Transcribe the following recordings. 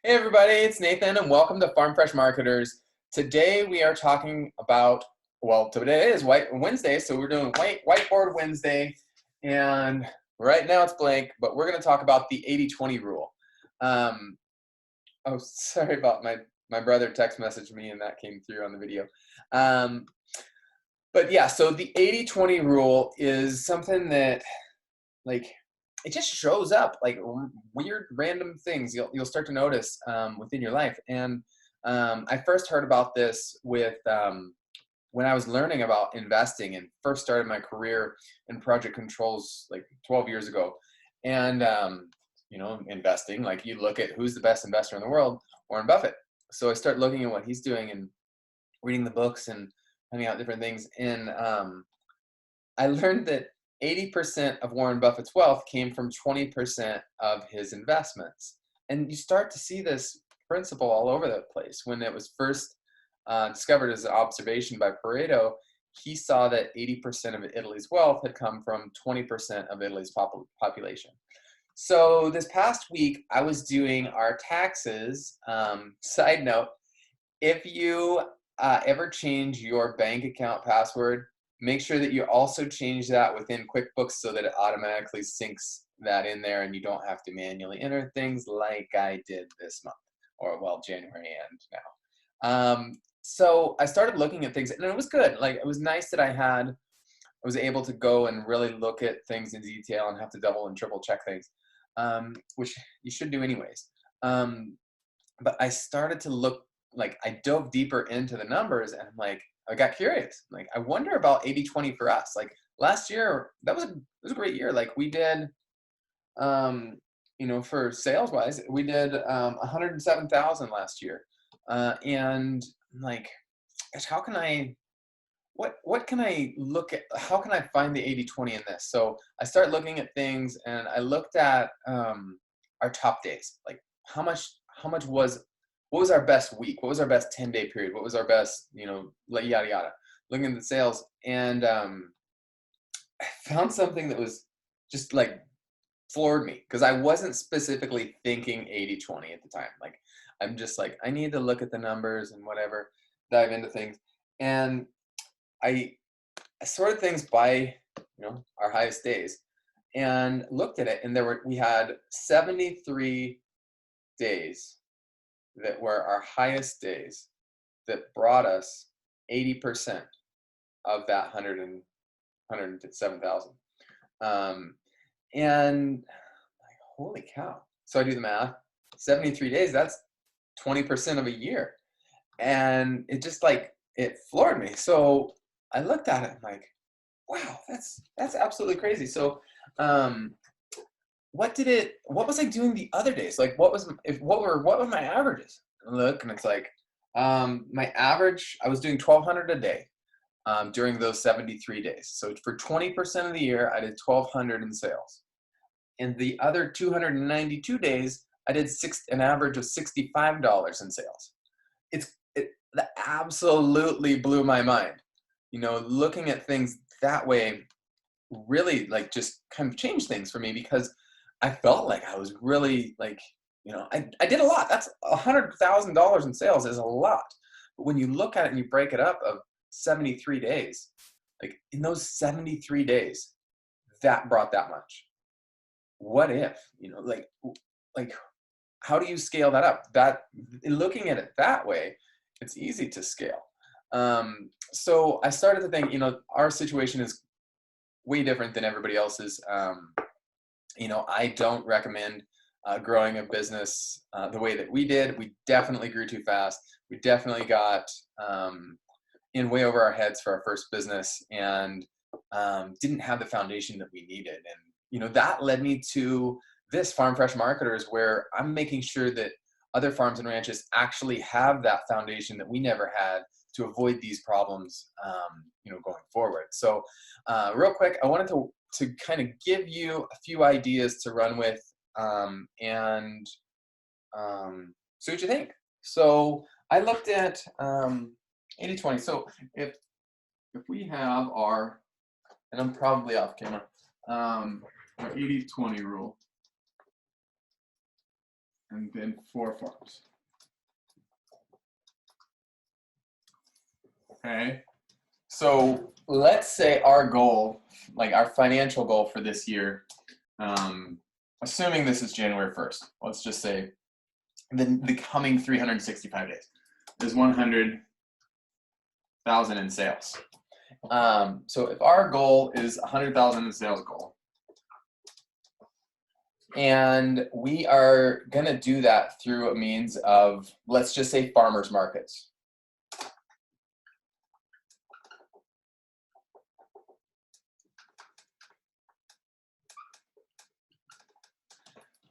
Hey everybody, it's Nathan and welcome to Farm Fresh Marketers. Today we are talking about, well, today is Wednesday, so we're doing Whiteboard Wednesday, and right now it's blank, but we're going to talk about the 80-20 rule. Oh, sorry about my brother text messaged me and that came through on the video. But yeah, so the 80-20 rule is something that, like, it just shows up like weird random things you'll start to notice within your life. And I first heard about this with when I was learning about investing and first started my career in project controls like 12 years ago. And investing, like, you look at who's the best investor in the world, Warren Buffett. So I start looking at what he's doing and reading the books and finding out different things. And I learned that 80% of Warren Buffett's wealth came from 20% of his investments. And you start to see this principle all over the place. When it was first discovered as an observation by Pareto, he saw that 80% of Italy's wealth had come from 20% of Italy's population. So this past week, I was doing our taxes. Side note, if you ever change your bank account password, make sure that you also change that within QuickBooks so that it automatically syncs that in there and you don't have to manually enter things like I did this month, or well, January and now. So I started looking at things and it was good. Like, it was nice that I was able to go and really look at things in detail and have to double and triple check things, which you should do anyways. But I started to look, like, I dove deeper into the numbers and I'm like, I got curious. Like, I wonder about 80-20 for us. Like, last year, it was a great year. Like, we did, for sales wise, we did 107,000 last year. And like, gosh, what can I look at? How can I find the 80-20 in this? So I started looking at things and I looked at our top days. Like, what was our best week? What was our best 10-day period? What was our best, yada, yada. Looking at the sales, and I found something that was just, like, floored me, because I wasn't specifically thinking 80-20 at the time. Like, I'm just like, I need to look at the numbers and whatever, dive into things. And I sorted things by, our highest days and looked at it, and we had 73 days that were our highest days that brought us 80% of that 107,000. And like, holy cow. So I do the math, 73 days, that's 20% of a year. And it just, like, it floored me. So I looked at it and like, wow, that's absolutely crazy. So what was I doing the other days? Like, what were my averages? Look, and it's like, my average, I was doing 1,200 a day during those 73 days. So for 20% of the year, I did 1,200 in sales. And the other 292 days, I did an average of $65 in sales. That absolutely blew my mind. Looking at things that way really, like, just kind of changed things for me, because I felt like I was really, like, I did a lot. That's $100,000 in sales is a lot. But when you look at it and you break it up of 73 days, like, in those 73 days, that brought that much. What if, like, how do you scale that up? That, looking at it that way, it's easy to scale. So I started to think, our situation is way different than everybody else's. I don't recommend growing a business the way that we did. We definitely grew too fast. We definitely got in way over our heads for our first business, and didn't have the foundation that we needed. And that led me to this Farm Fresh Marketers, where I'm making sure that other farms and ranches actually have that foundation that we never had, to avoid these problems, going forward. So real quick, I wanted to kind of give you a few ideas to run with, and see what you think. So I looked at 80-20. So if we have our, and I'm probably off camera, our 80-20 rule. and then 4 farms. Okay, so let's say our goal, like our financial goal for this year, assuming this is January 1st, let's just say the coming 365 days is 100,000 in sales. So if our goal is 100,000 in sales goal, and we are gonna do that through a means of, let's just say, farmers markets.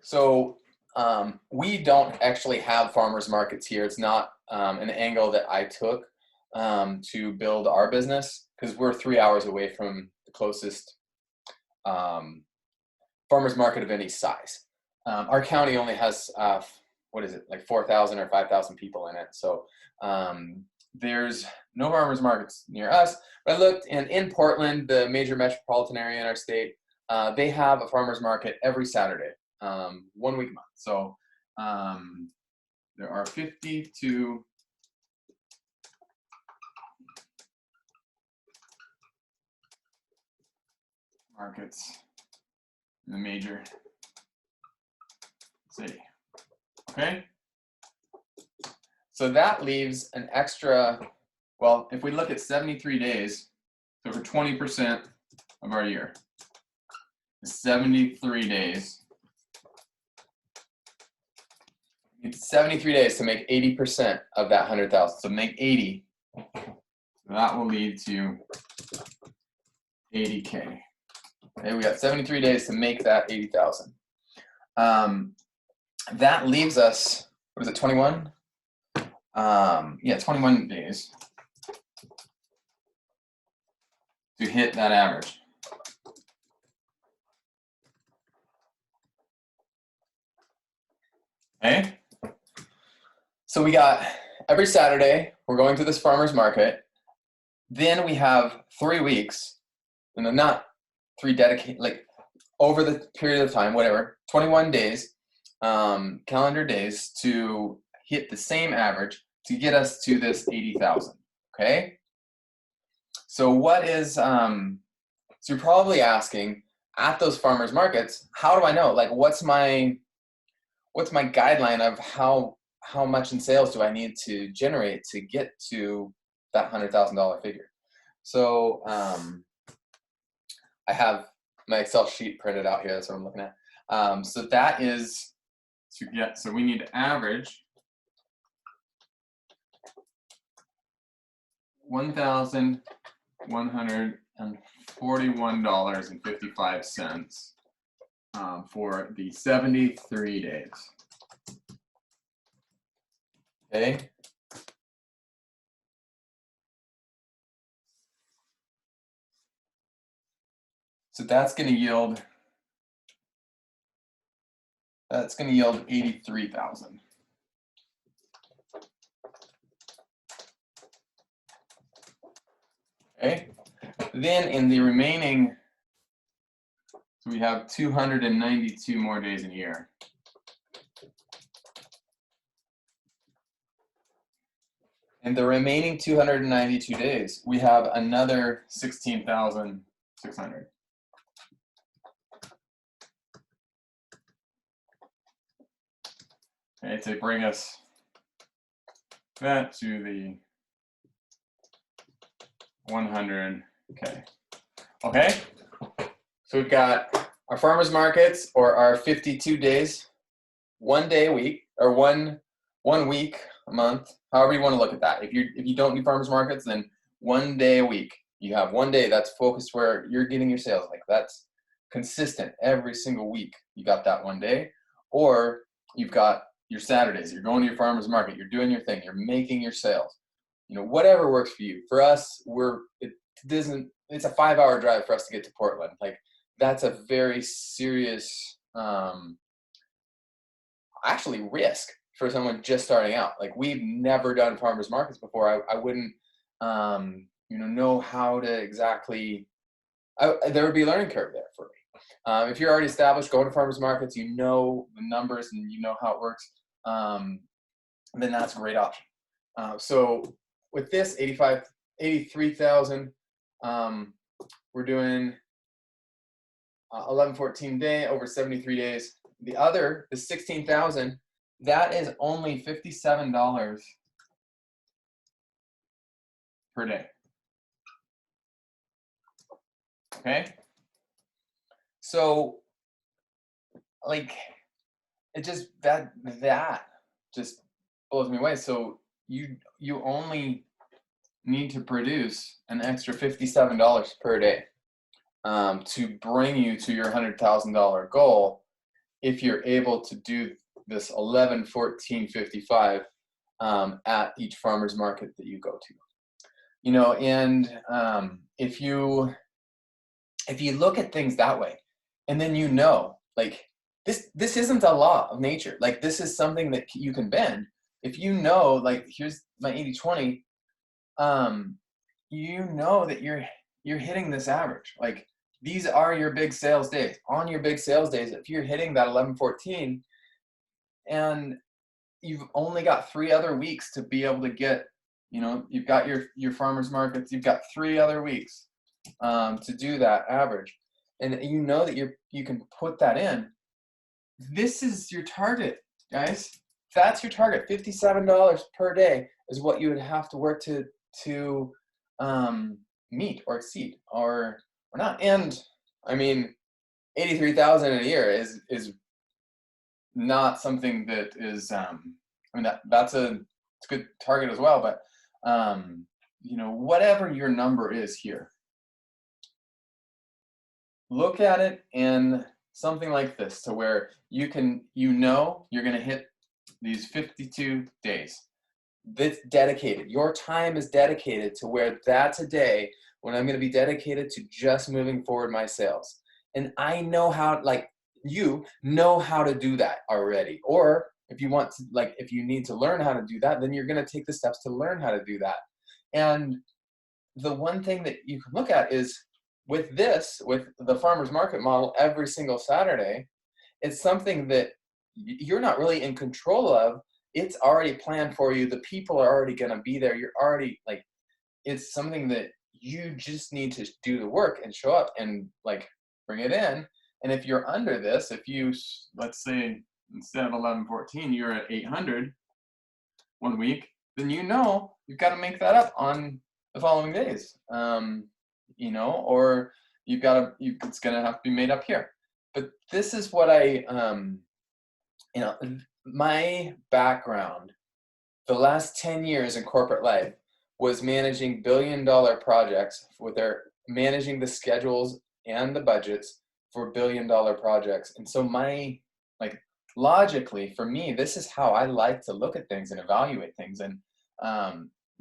So we don't actually have farmers markets here. It's not an angle that I took to build our business, because we're 3 hours away from the closest farmers market of any size. Our county only has, what is it, like 4,000 or 5,000 people in it. So there's no farmers markets near us. But I looked, and in Portland, the major metropolitan area in our state, they have a farmers market every Saturday, 1 week a month. So there are 52 markets in the major city. Okay, so that leaves an extra, well, if we look at 73 days, so for 20% of our year, 73 days, it's 73 days to make 80% of that 100,000. So make 80, that will lead to 80K. Okay, we got 73 days to make that 80,000. That leaves us, what is it, 21? Yeah, 21 days to hit that average. Okay, so we got every Saturday, we're going to this farmer's market. Then we have 3 weeks, and then not 3 dedicated, like over the period of time, whatever, 21 days, calendar days to hit the same average to get us to this 80,000. Okay, so what is so you're probably asking, at those farmers markets, how do I know, like what's my guideline of how much in sales do I need to generate to get to that $100,000 figure? So I have my Excel sheet printed out here. That's what I'm looking at. So that is, so we need to average $1,141.55 for the 73 days. Okay. So that's going to yield 83,000. Okay. Then in the remaining, so we have 292 more days in a year. In the remaining 292 days, we have another 16,600. Okay, to bring us that to the 100K. Okay, so we've got our farmers markets, or our 52 days, 1 day a week, or one week a month, however you want to look at that. If you don't do farmers markets, then 1 day a week. You have 1 day that's focused where you're getting your sales. Like that's consistent every single week. You got that 1 day, or you've got your Saturdays. You're going to your farmers market. You're doing your thing. You're making your sales. You know, whatever works for you. For us, it's a 5-hour drive for us to get to Portland. Like that's a very serious, actually risk for someone just starting out. Like we've never done farmers markets before. I wouldn't, know how to exactly. There would be a learning curve there for me. If you're already established, going to farmers markets, you know the numbers and you know how it works. then that's a great option. So with this 83,000, we're doing 1114 day over 73 days. The 16,000, that is only $57 per day. Okay. So like it just that just blows me away. So you only need to produce an extra $57 per day to bring you to your $100,000 goal if you're able to do this 11, 14, 55 at each farmer's market that you go to. You know, and if you look at things that way, and then you know, like this isn't a law of nature. Like this is something that you can bend. If you know, like here's my 80-20, you know that you're hitting this average. Like these are your big sales days. On your big sales days, if you're hitting that 11-14, and you've only got 3 other weeks to be able to get, you know, you've got your farmers markets, you've got 3 other weeks to do that average, and you know that you can put that in. This is your target, guys. That's your target. $57 per day is what you would have to work to meet or exceed or not. And I mean, 83,000 a year is not something that is I mean that's a good target as well, but you know, whatever your number is here, look at it in something like this, to where you know you're going to hit these 52 days. That's dedicated. Your time is dedicated to where that's a day when I'm going to be dedicated to just moving forward my sales. And I know how, like, you know how to do that already. Or if you want to, like, if you need to learn how to do that, then you're going to take the steps to learn how to do that. And the one thing that you can look at is with the farmer's market model every single Saturday, it's something that you're not really in control of. It's already planned for you. The people are already going to be there. You're already, like, it's something that you just need to do the work and show up and, like, bring it in. And if you're under this, if you, let's say, instead of 1114, you're at 800 one week, then you know you've got to make that up on the following days. You know, or it's going to have to be made up here. But this is what you know, my background, the last 10 years in corporate life was managing billion-dollar projects managing the schedules and the budgets for billion-dollar projects. And so logically for me, this is how I like to look at things and evaluate things, and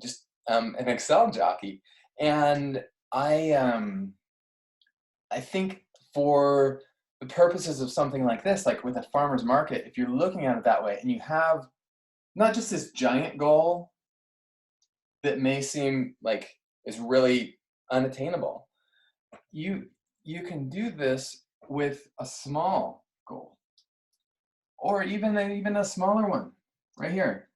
just an Excel jockey. And I think for the purposes of something like this, like with a farmer's market, if you're looking at it that way and you have not just this giant goal that may seem like is really unattainable, you can do this with a small goal, or even a smaller one right here.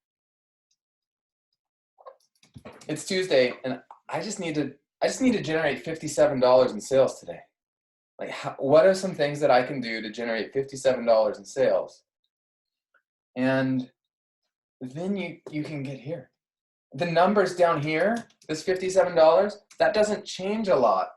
It's Tuesday and I just need to generate $57 in sales today. Like, what are some things that I can do to generate $57 in sales? And then you can get here. The numbers down here, this $57, that doesn't change a lot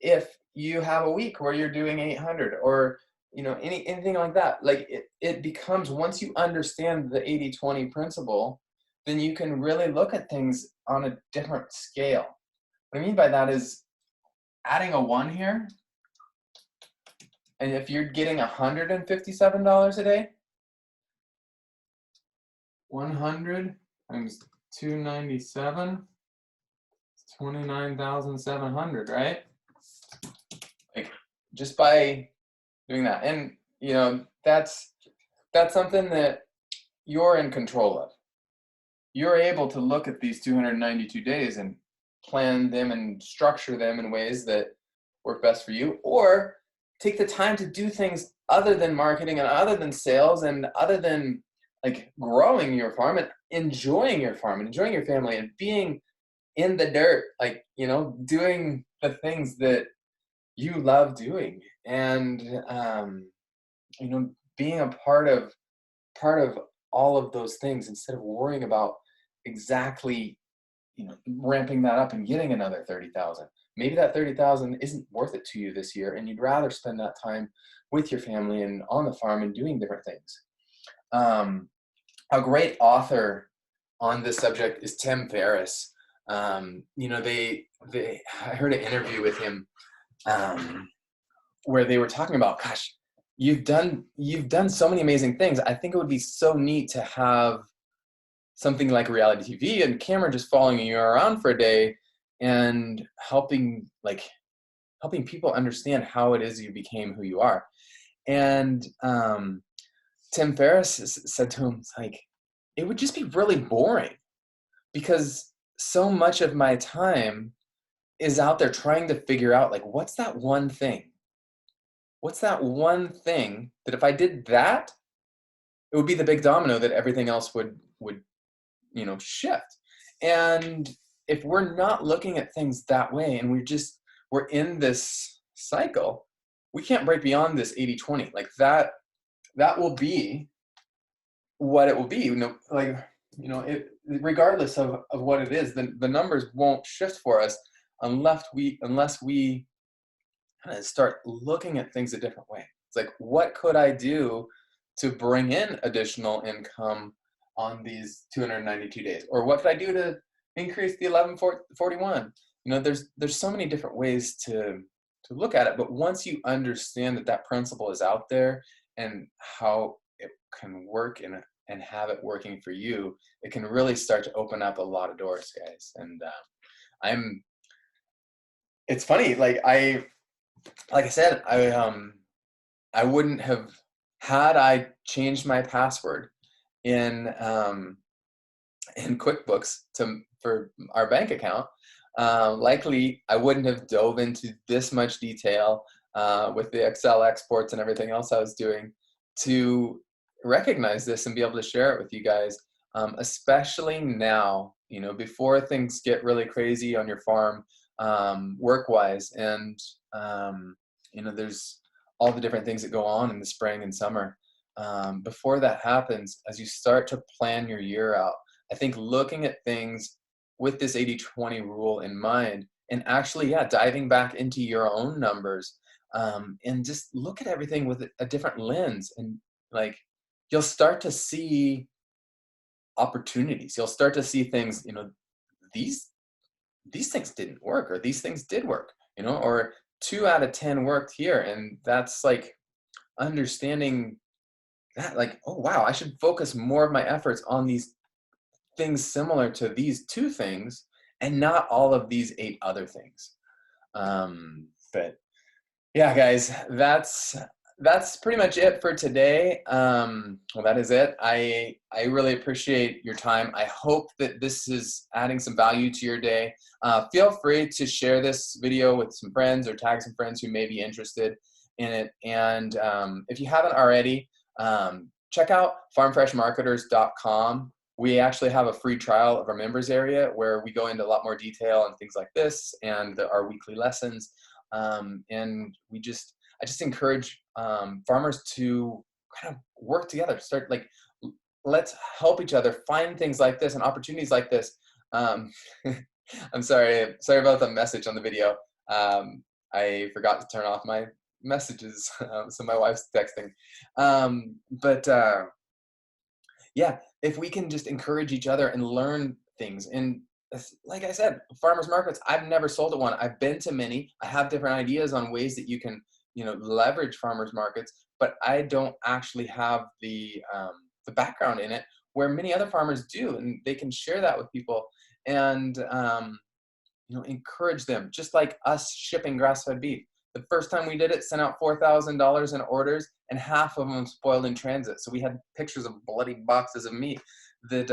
if you have a week where you're doing 800, or, you know, anything like that. Like it becomes, once you understand the 80-20 principle, then you can really look at things on a different scale. What I mean by that is adding a 1 here, and if you're getting $157 a day, 100 times 297, 29,700, right? Like, just by doing that. And, you know, that's something that you're in control of. You're able to look at these 292 days and plan them and structure them in ways that work best for you, or take the time to do things other than marketing and other than sales and other than like growing your farm and enjoying your farm and enjoying your family and being in the dirt, like, doing the things that you love doing, and being a part of all of those things instead of worrying about exactly, ramping that up and getting another 30,000. Maybe that 30,000 isn't worth it to you this year, and you'd rather spend that time with your family and on the farm and doing different things. A great author on this subject is Tim Ferriss. I heard an interview with him where they were talking about, gosh, you've done so many amazing things. I think it would be so neat to have something like reality TV and camera just following you around for a day and helping people understand how it is you became who you are. And Tim Ferriss said to him, it's like, it would just be really boring because so much of my time is out there trying to figure out, like, what's that one thing? What's that one thing that if I did that, it would be the big domino that everything else would shift. And if we're not looking at things that way and we're in this cycle, we can't break beyond this 80-20. Like that will be what it will be. Regardless of what it is, the numbers won't shift for us unless we kind of start looking at things a different way. It's like, what could I do to bring in additional income on these 292 days? Or what could I do to increase the 1141? There's so many different ways to look at it. But once you understand that principle is out there and how it can work and have it working for you, it can really start to open up a lot of doors, guys. And it's funny, like I said, I wouldn't have, had I changed my password in QuickBooks for our bank account, likely I wouldn't have dove into this much detail with the Excel exports and everything else I was doing to recognize this and be able to share it with you guys, especially now, before things get really crazy on your farm, work-wise, and there's all the different things that go on in the spring and summer. Before that happens, as you start to plan your year out, I think looking at things with this 80-20 rule in mind, and actually, diving back into your own numbers, and just look at everything with a different lens, and like, you'll start to see opportunities. You'll start to see things, these things didn't work, or these things did work, or 2 out of 10 worked here. And that's like understanding that, like, oh wow, I should focus more of my efforts on these things similar to these 2 things and not all of these 8 other things. But yeah, guys, that's pretty much it for today. Well, that is it. I really appreciate your time. I hope that this is adding some value to your day. Feel free to share this video with some friends or tag some friends who may be interested in it. And if you haven't already, check out farmfreshmarketers.com. We actually have a free trial of our members area where we go into a lot more detail on things like this and our weekly lessons. And I just encourage farmers to kind of work together. Let's help each other find things like this and opportunities like this. I'm sorry about the message on the video. I forgot to turn off my messages, so my wife's texting. Yeah, if we can just encourage each other and learn things. And like I said, farmers markets, I've never sold at one. I've been to many. I have different ideas on ways that you can, leverage farmers markets, but I don't actually have the background in it where many other farmers do, and they can share that with people and encourage them. Just like us shipping grass-fed beef. The first time we did it, sent out $4,000 in orders, and half of them spoiled in transit. So we had pictures of bloody boxes of meat that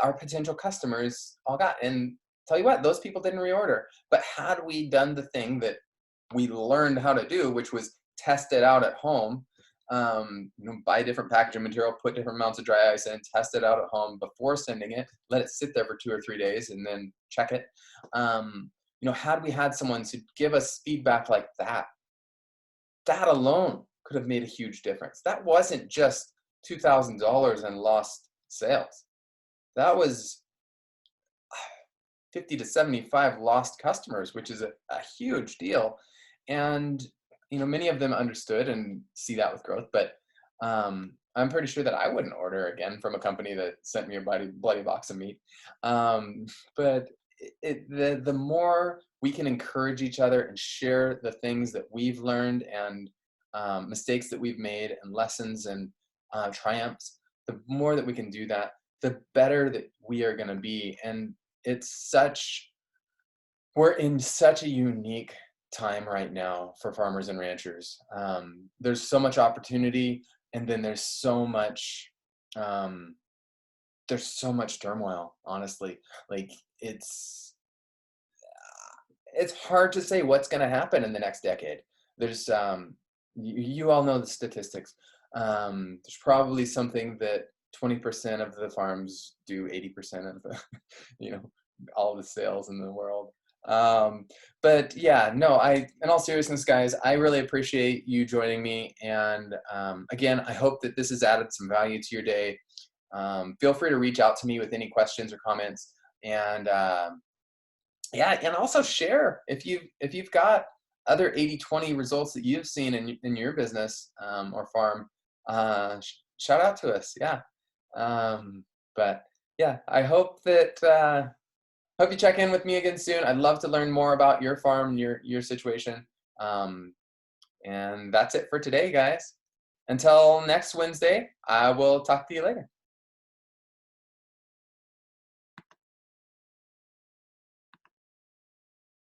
our potential customers all got. And tell you what, those people didn't reorder. But had we done the thing that we learned how to do, which was test it out at home, Buy different packaging material, put different amounts of dry ice in, test it out at home before sending it, let it sit there for 2 or 3 days, and then check it. Had we had someone to give us feedback like that, that alone could have made a huge difference. That wasn't just $2,000 in lost sales. That was 50 to 75 lost customers, which is a huge deal. And, many of them understood and see that with growth, but I'm pretty sure that I wouldn't order again from a company that sent me a bloody box of meat. But the more we can encourage each other and share the things that we've learned and mistakes that we've made and lessons and triumphs, the more that we can do that, the better that we are going to be. And we're in such a unique time right now for farmers and ranchers. There's so much opportunity, and then there's so much turmoil, honestly. Like it's hard to say what's going to happen in the next decade. There's you all know the statistics. There's probably something that 20% of the farms do 80% of the all the sales in the world. But yeah, no, in all seriousness, guys, I really appreciate you joining me. And again, I hope that this has added some value to your day. Feel free to reach out to me with any questions or comments. And and also share if you've got other 80/20 results that you've seen in your business or farm. Shout out to us. Yeah. But yeah, I hope that hope you check in with me again soon. I'd love to learn more about your farm, your situation. And that's it for today, guys. Until next Wednesday, I will talk to you later.